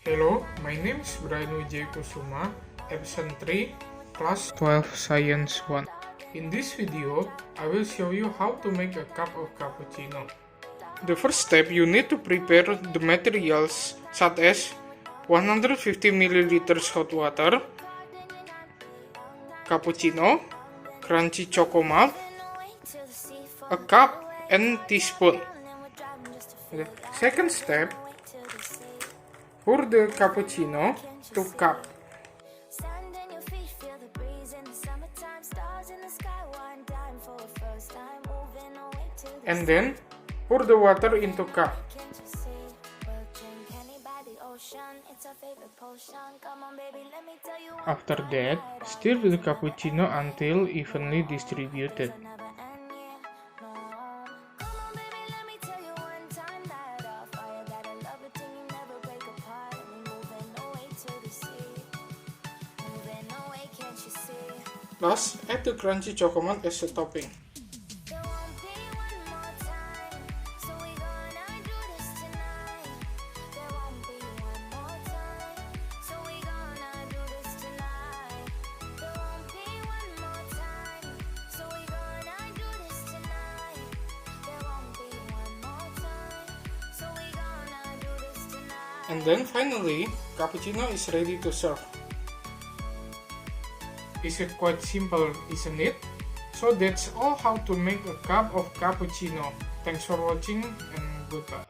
Hello, my name is Bryant Wijaya Kusuma, Section 3, Class 12 Science 1. In this video, I will show you how to make a cup of cappuccino. The first step, you need to prepare the materials such as 150 ml hot water, cappuccino, crunchy choco malt, a cup and teaspoon. The second step, pour the cappuccino to cup. And then pour the water into cup. After that, stir the cappuccino until evenly distributed. Last, add the crunchy choco malt as a topping. And then finally, cappuccino is ready to serve. Is it quite simple, isn't it? So that's all how to make a cup of cappuccino. Thanks for watching and goodbye.